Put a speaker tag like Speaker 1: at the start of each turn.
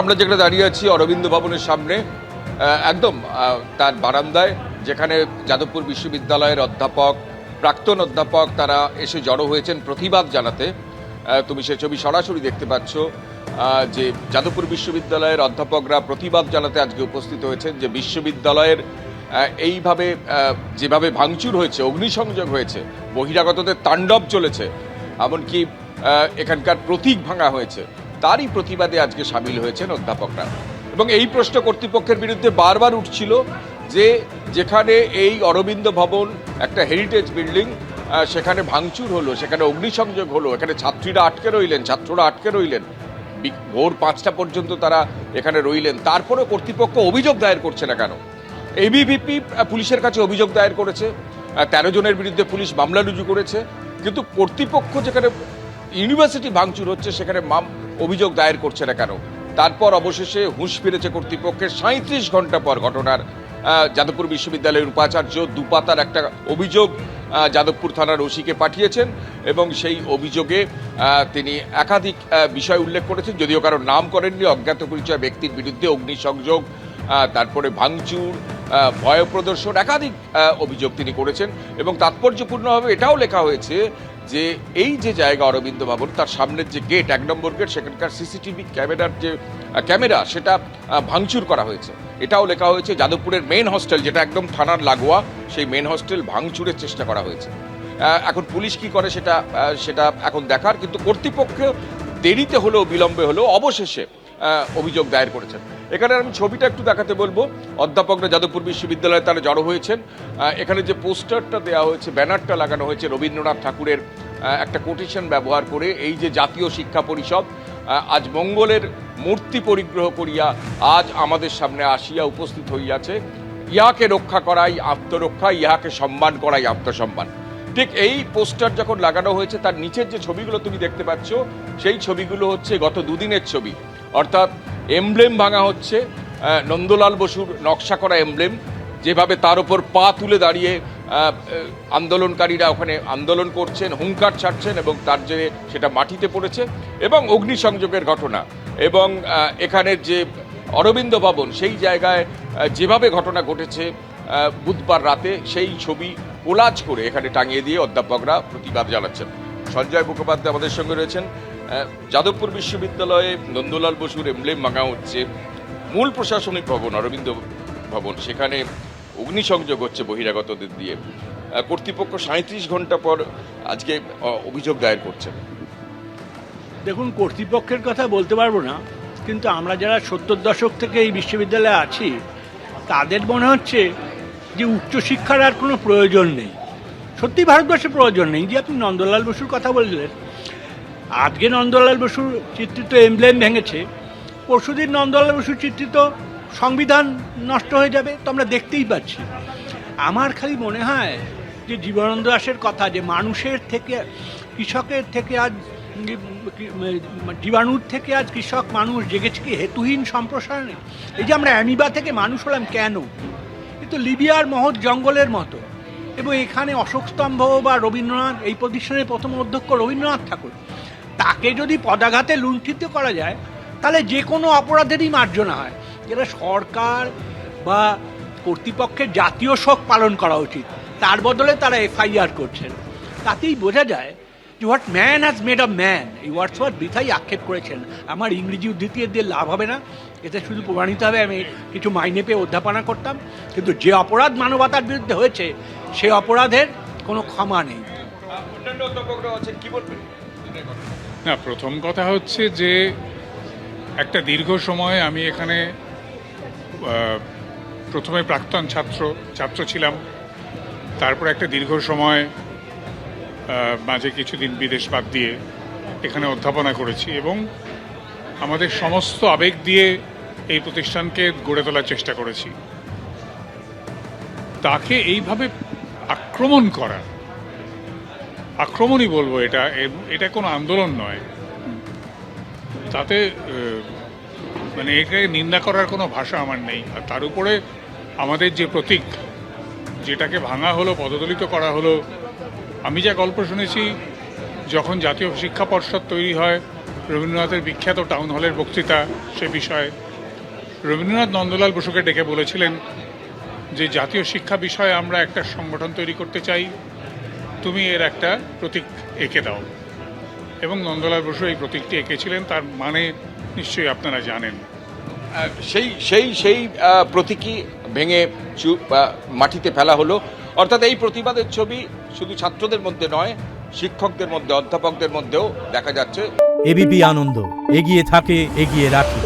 Speaker 1: আমরা যেখানে দাঁড়িয়ে আছি অরবিন্দ ভবনের সামনে একদম তার বারান্দায়, যেখানে যাদবপুর বিশ্ববিদ্যালয়ের অধ্যাপক, প্রাক্তন অধ্যাপক তারা এসে জড়ো হয়েছেন প্রতিবাদ জানাতে। তুমি সে ছবি সরাসরি দেখতে পাচ্ছ যে যাদবপুর বিশ্ববিদ্যালয়ের অধ্যাপকরা প্রতিবাদ জানাতে আজকে উপস্থিত হয়েছেন যে বিশ্ববিদ্যালয়ের এইভাবে যেভাবে ভাঙচুর হয়েছে, অগ্নিসংযোগ হয়েছে, বহিরাগতদের তাণ্ডব চলেছে, এমনকি এখানকার প্রতীক ভাঙা হয়েছে, তারই প্রতিবাদে আজকে সামিল হয়েছেন অধ্যাপকরা। এবং এই প্রশ্ন কর্তৃপক্ষের বিরুদ্ধে বারবার উঠছিল যে যেখানে এই অরবিন্দ ভবন একটা হেরিটেজ বিল্ডিং, সেখানে ভাঙচুর হলো, সেখানে অগ্নিসংযোগ হলো, এখানে ছাত্ররা আটকে রইলেন, ভোর 5টা পর্যন্ত তারা এখানে রইলেন, তারপরেও কর্তৃপক্ষ অভিযোগ দায়ের করছে না কেন? এবিভিপি পুলিশের কাছে অভিযোগ দায়ের করেছে, 13 জনের বিরুদ্ধে পুলিশ মামলা রুজু করেছে, কিন্তু কর্তৃপক্ষ যেখানে ইউনিভার্সিটি ভাঙচুর হচ্ছে সেখানে অভিযোগ দায়ের করছে না কেন? তারপর অবশেষে হুঁশ ফিরেছে কর্তৃপক্ষের 37 ঘন্টা পর ঘটনার। যাদবপুর বিশ্ববিদ্যালয়ের উপাচার্য দুপাতার একটা অভিযোগ যাদবপুর থানার ওসিকে পাঠিয়েছেন এবং সেই অভিযোগে তিনি একাধিক বিষয় উল্লেখ করেছেন, যদিও কারোর নাম করেননি। অজ্ঞাত পরিচয় ব্যক্তির বিরুদ্ধে অগ্নিসংযোগ, তারপরে ভাঙচুর, ভয় প্রদর্শন, একাধিক অভিযোগ তিনি করেছেন। এবং তাৎপর্যপূর্ণভাবে এটাও লেখা হয়েছে যে এই যে জায়গা অরবিন্দ ভবন, তার সামনের যে গেট, 1 নম্বর গেট, সেখানকার সিসিটিভি ক্যামেরার যে ক্যামেরা সেটা ভাঙচুর করা হয়েছে। এটাও লেখা হয়েছে যাদবপুরের মেন হস্টেল, যেটা একদম থানার লাগোয়া, সেই মেন হস্টেল ভাঙচুরের চেষ্টা করা হয়েছে। এখন পুলিশ কি করে সেটা এখন দেখার, কিন্তু কর্তৃপক্ষ দেরিতে হলেও বিলম্বে হলেও অবশেষে অভিযোগ দায়ের করেছেন। এখানে আমি ছবিটা একটু দেখাতে বলবো। অধ্যাপকরা যাদবপুর বিশ্ববিদ্যালয়ে তারা জড়ো হয়েছেন। এখানে যে পোস্টারটা দেওয়া হয়েছে, ব্যানারটা লাগানো হয়েছে রবীন্দ্রনাথ ঠাকুরের একটা কোটেশন ব্যবহার করে, এই যে জাতীয় শিক্ষা পরিষদ আজ মঙ্গলের মূর্তি পরিগ্রহ করিয়া আজ আমাদের সামনে আসিয়া উপস্থিত হইয়াছে, ইহাকে রক্ষা করাই আত্মরক্ষা, ইহাকে সম্মান করাই আত্মসম্মান। ঠিক এই পোস্টার যখন লাগানো হয়েছে, তার নিচের যে ছবিগুলো তুমি দেখতে পাচ্ছ, সেই ছবিগুলো হচ্ছে গত দুদিনের ছবি। অর্থাৎ এমব্লেম ভাঙা হচ্ছে, নন্দলাল বসুর নকশা করা এমব্লেম, যেভাবে তার উপর পা তুলে দাঁড়িয়ে আন্দোলনকারীরা ওখানে আন্দোলন করছেন, হুঙ্কার ছাড়ছেন, এবং তার জেরে সেটা মাটিতে পড়েছে। এবং অগ্নিসংযোগের ঘটনা, এবং এখানের যে অরবিন্দ ভবন, সেই জায়গায় যেভাবে ঘটনা ঘটেছে বুধবার রাতে, সেই ছবি কোলাজ করে এখানে টাঙিয়ে দিয়ে অধ্যাপকরা প্রতিবাদ জানাচ্ছেন। সঞ্জয় মুখোপাধ্যায় আমাদের সঙ্গে রয়েছেন। যাদবপুর বিশ্ববিদ্যালয়ে নন্দলাল বসুর এমব্লেম ভাঙা হচ্ছে, মূল প্রশাসনিক ভবন অরবিন্দ ভবন, সেখানে অগ্নিসংযোগ হচ্ছে বহিরাগতদের দিয়ে। কর্তৃপক্ষ 37 ঘন্টা পর আজকে অভিযোগ দায়ের করছে।
Speaker 2: দেখুন, কর্তৃপক্ষের কথা বলতে পারবো না, কিন্তু আমরা যারা 70 দশক থেকে এই বিশ্ববিদ্যালয়ে আছি, তাদের মনে হচ্ছে যে উচ্চশিক্ষার আর কোনো প্রয়োজন নেই। সত্যি ভারতবর্ষে প্রয়োজন নেই। যে আপনি নন্দলাল বসুর কথা বললেন, আজকে নন্দলাল বসুর চিত্রিত এমব্লেম ভেঙেছে, পরশুদিন নন্দলাল বসুর চিত্রিত সংবিধান নষ্ট হয়ে যাবে, তো আমরা দেখতেই পাচ্ছি। আমার খালি মনে হয় যে জীবনানন্দ দাশের কথা, যে মানুষের থেকে, কৃষকের থেকে আজ জীবাণুর থেকে আজ কৃষক মানুষ জেগেছে কি হেতুহীন সম্প্রসারণে। এই যে আমরা অ্যামিবা থেকে মানুষ হলাম কেন? কিন্তু লিবিয়ার মহৎ জঙ্গলের মতো। এবং এখানে অশোক স্তম্ভ বা রবীন্দ্রনাথ, এই প্রতিষ্ঠানের প্রথম অধ্যক্ষ রবীন্দ্রনাথ ঠাকুর, তাকে যদি পদাঘাতে লুণ্ঠিত করা যায়, তাহলে যে কোনো অপরাধেরই মার্জনা হয়। যেটা সরকার বা কর্তৃপক্ষের জাতীয় শোক পালন করা উচিত, তার বদলে তারা এফআইআর করছেন। তাতেই বোঝা যায় যে what man has made of man. এই ওয়ার্ডসওয়ার্থ বৃথাই আক্ষেপ করেছেন। আমার ইংরেজি উদ্ধৃতি দিয়ে লাভ হবে না, এতে শুধু প্রমাণিত হবে আমি কিছু মাইনে পেয়ে অধ্যাপনা করতাম। কিন্তু যে অপরাধ মানবতার বিরুদ্ধে হয়েছে, সে অপরাধের কোনো ক্ষমা নেই।
Speaker 3: না, প্রথম কথা হচ্ছে যে একটা দীর্ঘ সময় আমি এখানে প্রথমে প্রাক্তন ছাত্র ছিলাম, তারপর একটা দীর্ঘ সময় মাঝে কিছুদিন বিদেশ বাদ দিয়ে এখানে অধ্যাপনা করেছি, এবং আমাদের সমস্ত আবেগ দিয়ে এই প্রতিষ্ঠানকে গড়ে তোলার চেষ্টা করেছি। তাকে এইভাবে আক্রমণ করা, আক্রমণই বলবো, এটা কোনো আন্দোলন নয়। তাতে মানে এটাকে নিন্দা করার কোনো ভাষা আমার নেই। আর তার উপরে আমাদের যে প্রতীক, যেটাকে ভাঙা হলো, পদদলিত করা হলো, আমি যা গল্প শুনেছি, যখন জাতীয় শিক্ষা পর্ষদ তৈরি হয় রবীন্দ্রনাথের বিখ্যাত টাউন হলের বক্তৃতা সে বিষয়ে রবীন্দ্রনাথ নন্দলাল বসুকে ডেকে বলেছিলেন যে জাতীয় শিক্ষা বিষয়ে আমরা একটা সংগঠন তৈরি করতে চাই, তুমি এর একটা প্রতীক এঁকে দাও। এবং নন্দলাল বসু এই প্রতীকটি এঁকেছিলেন, তার মানে নিশ্চয়ই আপনারা জানেন।
Speaker 1: সেই প্রতীকী ভেঙে মাটিতে ফেলা হলো। অর্থাৎ এই প্রতিবাদের ছবি শুধু ছাত্রদের মধ্যে নয়, শিক্ষকদের মধ্যে, অধ্যাপকদের মধ্যেও দেখা যাচ্ছে।
Speaker 4: এবিপি আনন্দ এগিয়ে থাকে, এগিয়ে রাখে।